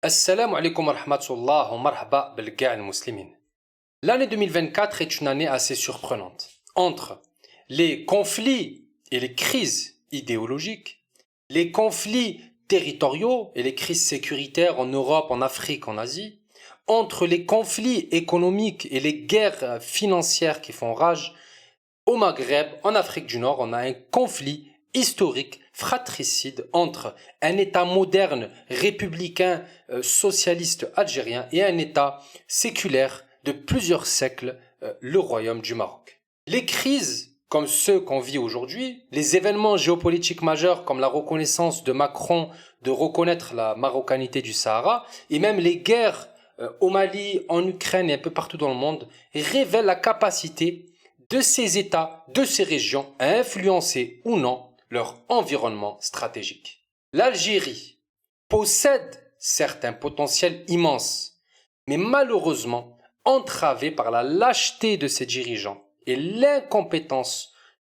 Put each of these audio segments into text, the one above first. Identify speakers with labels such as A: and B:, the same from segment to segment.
A: Assalamu alaikum wa rahmatullah wa marhaba bil ga'al muslimin. L'année 2024 est une année assez surprenante. Entre les conflits et les crises idéologiques, les conflits territoriaux et les crises sécuritaires en Europe, en Afrique, en Asie, entre les conflits économiques et les guerres financières qui font rage, au Maghreb, en Afrique du Nord, on a un conflit historique, fratricide entre un État moderne, républicain, socialiste algérien et un État séculaire de plusieurs siècles, le Royaume du Maroc. Les crises comme ceux qu'on vit aujourd'hui, les événements géopolitiques majeurs comme la reconnaissance de Macron de reconnaître la marocanité du Sahara et même les guerres au Mali, en Ukraine et un peu partout dans le monde révèlent la capacité de ces États, de ces régions, à influencer ou non leur environnement stratégique. L'Algérie possède certains potentiels immenses, mais malheureusement entravés par la lâcheté de ses dirigeants et l'incompétence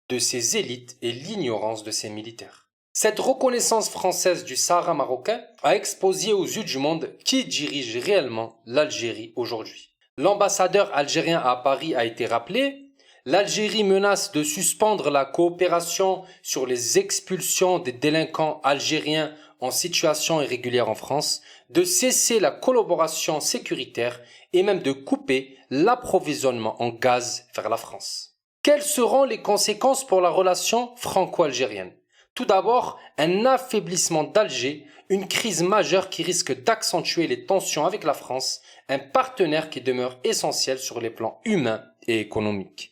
A: de ses élites et l'ignorance de ses militaires. Cette reconnaissance française du Sahara marocain a exposé aux yeux du monde qui dirige réellement l'Algérie aujourd'hui. L'ambassadeur algérien à Paris a été rappelé. L'Algérie menace de suspendre la coopération sur les expulsions des délinquants algériens en situation irrégulière en France, de cesser la collaboration sécuritaire et même de couper l'approvisionnement en gaz vers la France. Quelles seront les conséquences pour la relation franco-algérienne ? Tout d'abord, un affaiblissement d'Alger, une crise majeure qui risque d'accentuer les tensions avec la France, un partenaire qui demeure essentiel sur les plans humains et économiques.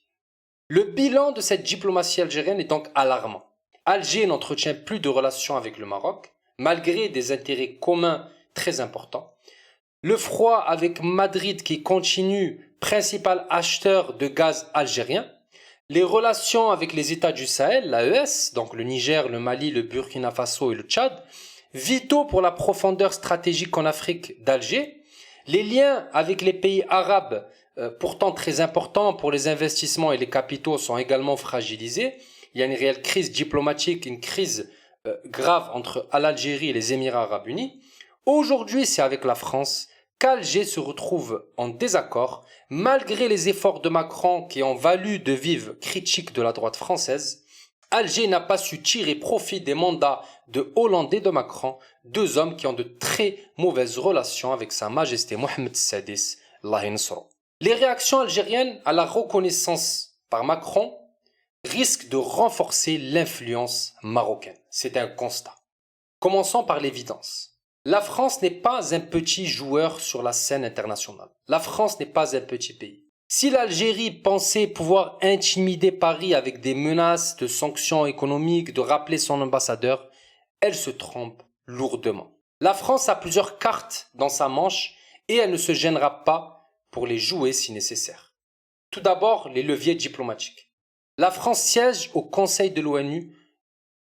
A: Le bilan de cette diplomatie algérienne est donc alarmant. Alger n'entretient plus de relations avec le Maroc, malgré des intérêts communs très importants. Le froid avec Madrid qui continue, principal acheteur de gaz algérien. Les relations avec les États du Sahel, l'AES, donc le Niger, le Mali, le Burkina Faso et le Tchad, vitaux pour la profondeur stratégique en Afrique d'Alger. Les liens avec les pays arabes, pourtant très importants pour les investissements et les capitaux, sont également fragilisés. Il y a une réelle crise diplomatique, une crise grave entre l'Algérie et les Émirats arabes unis. Aujourd'hui, c'est avec la France qu'Alger se retrouve en désaccord, malgré les efforts de Macron qui ont valu de vives critiques de la droite française. Alger n'a pas su tirer profit des mandats de Hollande et de Macron, deux hommes qui ont de très mauvaises relations avec Sa Majesté Mohamed Sadis, Allah yansuru. Les réactions algériennes à la reconnaissance par Macron risquent de renforcer l'influence marocaine. C'est un constat. Commençons par l'évidence. La France n'est pas un petit joueur sur la scène internationale. La France n'est pas un petit pays. Si l'Algérie pensait pouvoir intimider Paris avec des menaces de sanctions économiques, de rappeler son ambassadeur, elle se trompe lourdement. La France a plusieurs cartes dans sa manche et elle ne se gênera pas pour les jouer si nécessaire. Tout d'abord, les leviers diplomatiques. La France siège au Conseil de l'ONU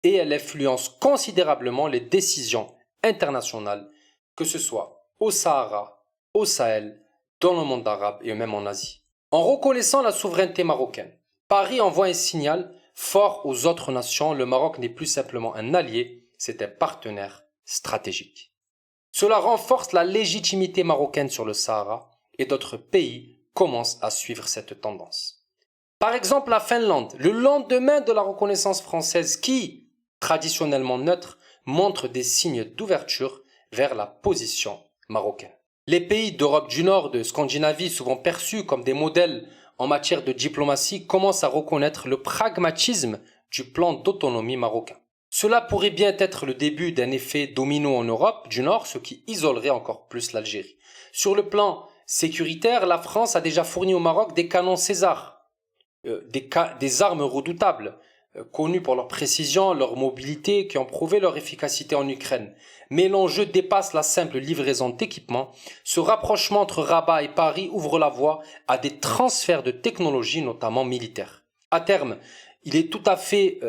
A: et elle influence considérablement les décisions internationales, que ce soit au Sahara, au Sahel, dans le monde arabe et même en Asie. En reconnaissant la souveraineté marocaine, Paris envoie un signal fort aux autres nations. Le Maroc n'est plus simplement un allié, c'est un partenaire stratégique. Cela renforce la légitimité marocaine sur le Sahara et d'autres pays commencent à suivre cette tendance. Par exemple, la Finlande, le lendemain de la reconnaissance française qui, traditionnellement neutre, montre des signes d'ouverture vers la position marocaine. Les pays d'Europe du Nord, de Scandinavie, souvent perçus comme des modèles en matière de diplomatie, commencent à reconnaître le pragmatisme du plan d'autonomie marocain. Cela pourrait bien être le début d'un effet domino en Europe du Nord, ce qui isolerait encore plus l'Algérie. Sur le plan sécuritaire, la France a déjà fourni au Maroc des canons César, des armes redoutables, connus pour leur précision, leur mobilité, qui ont prouvé leur efficacité en Ukraine. Mais l'enjeu dépasse la simple livraison d'équipements. Ce rapprochement entre Rabat et Paris ouvre la voie à des transferts de technologies, notamment militaires. À terme, il est tout à fait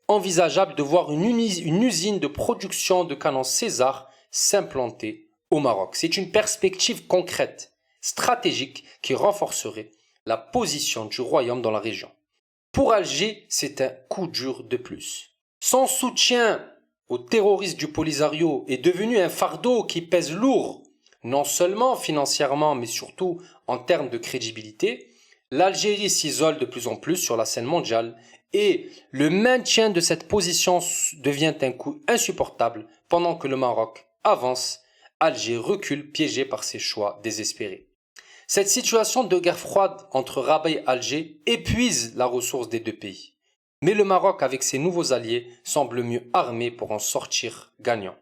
A: envisageable de voir une usine de production de canons César s'implanter au Maroc. C'est une perspective concrète, stratégique, qui renforcerait la position du royaume dans la région. Pour Alger, c'est un coup dur de plus. Son soutien aux terroristes du Polisario est devenu un fardeau qui pèse lourd Non seulement financièrement, mais surtout en termes de crédibilité, l'Algérie s'isole de plus en plus sur la scène mondiale et le maintien de cette position devient un coup insupportable pendant que le Maroc avance, Alger recule piégé par ses choix désespérés. Cette situation de guerre froide entre Rabat et Alger épuise la ressource des deux pays. Mais le Maroc, avec ses nouveaux alliés, semble mieux armé pour en sortir gagnant.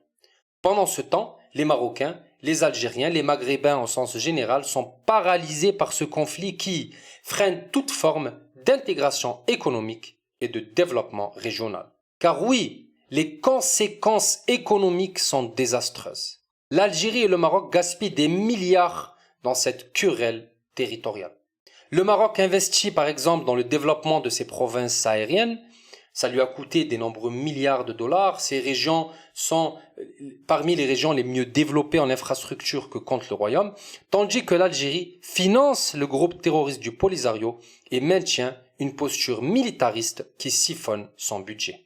A: Pendant ce temps, les Marocains, les Algériens, les Maghrébins en sens général sont paralysés par ce conflit qui freine toute forme d'intégration économique et de développement régional. Car oui, les conséquences économiques sont désastreuses. L'Algérie et le Maroc gaspillent des milliards dans cette querelle territoriale. Le Maroc investit par exemple dans le développement de ses provinces aériennes. Ça lui a coûté des nombreux milliards de dollars. Ces régions sont parmi les régions les mieux développées en infrastructure que compte le Royaume, tandis que l'Algérie finance le groupe terroriste du Polisario et maintient une posture militariste qui siphonne son budget.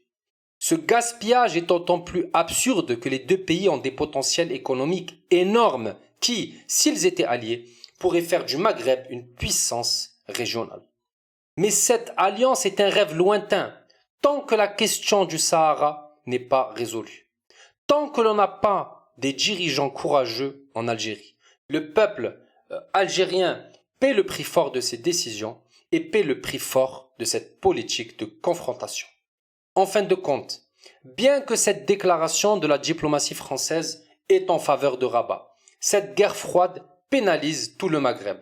A: Ce gaspillage est d'autant plus absurde que les deux pays ont des potentiels économiques énormes qui, s'ils étaient alliés, pourraient faire du Maghreb une puissance régionale. Mais cette alliance est un rêve lointain tant que la question du Sahara n'est pas résolue. Tant que l'on n'a pas des dirigeants courageux en Algérie. Le peuple algérien paie le prix fort de ses décisions et paie le prix fort de cette politique de confrontation. En fin de compte, bien que cette déclaration de la diplomatie française est en faveur de Rabat, cette guerre froide pénalise tout le Maghreb.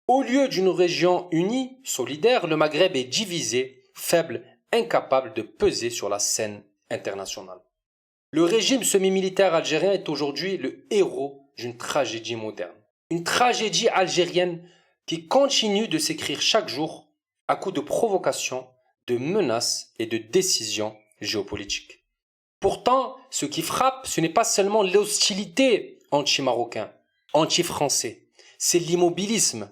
A: Au lieu d'une région unie, solidaire, le Maghreb est divisé, faible, incapable de peser sur la scène internationale. Le régime semi-militaire algérien est aujourd'hui le héros d'une tragédie moderne. Une tragédie algérienne qui continue de s'écrire chaque jour à coups de provocations, de menaces et de décisions géopolitiques. Pourtant, ce qui frappe, ce n'est pas seulement l'hostilité anti-marocain, anti-français, c'est l'immobilisme.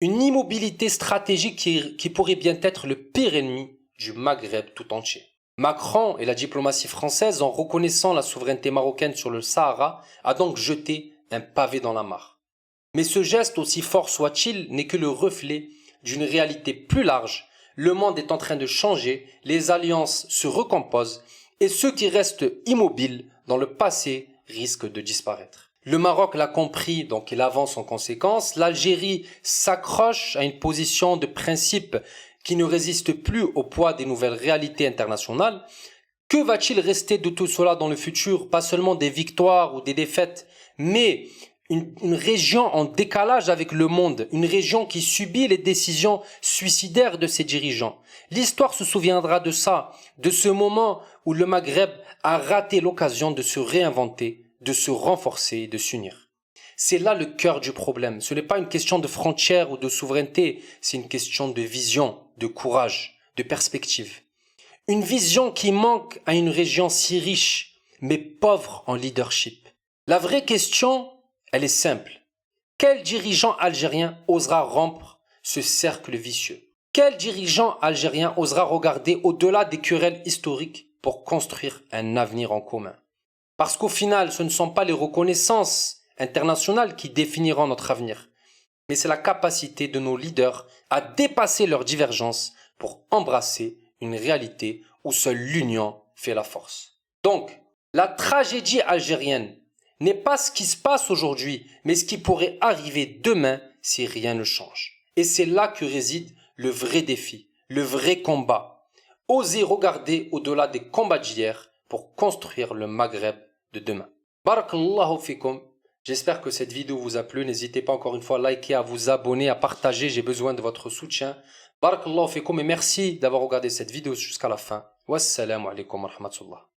A: Une immobilité stratégique qui pourrait bien être le pire ennemi du Maghreb tout entier. Macron et la diplomatie française, en reconnaissant la souveraineté marocaine sur le Sahara, a donc jeté un pavé dans la mare. Mais ce geste, aussi fort soit-il, n'est que le reflet d'une réalité plus large. Le monde est en train de changer, les alliances se recomposent et ceux qui restent immobiles dans le passé risquent de disparaître. Le Maroc l'a compris, donc il avance en conséquence. L'Algérie s'accroche à une position de principe qui ne résiste plus au poids des nouvelles réalités internationales. Que va-t-il rester de tout cela dans le futur? Pas seulement des victoires ou des défaites, mais une région en décalage avec le monde, une région qui subit les décisions suicidaires de ses dirigeants. L'histoire se souviendra de ça, de ce moment où le Maghreb a raté l'occasion de se réinventer, de se renforcer et de s'unir. C'est là le cœur du problème. Ce n'est pas une question de frontières ou de souveraineté, c'est une question de vision, de courage, de perspective. Une vision qui manque à une région si riche, mais pauvre en leadership. La vraie question, elle est simple. Quel dirigeant algérien osera rompre ce cercle vicieux? Quel dirigeant algérien osera regarder au-delà des querelles historiques pour construire un avenir en commun? Parce qu'au final, ce ne sont pas les reconnaissances internationales qui définiront notre avenir, mais c'est la capacité de nos leaders à dépasser leurs divergences pour embrasser une réalité où seule l'union fait la force. Donc, la tragédie algérienne n'est pas ce qui se passe aujourd'hui, mais ce qui pourrait arriver demain si rien ne change. Et c'est là que réside le vrai défi, le vrai combat. Oser regarder au-delà des combats d'hier pour construire le Maghreb de demain. Barakallahu fikum. J'espère que cette vidéo vous a plu. N'hésitez pas encore une fois à liker, à vous abonner, à partager. J'ai besoin de votre soutien. Barakallahu fikum et merci d'avoir regardé cette vidéo jusqu'à la fin. Wassalamu alaikum wa rahmatullah.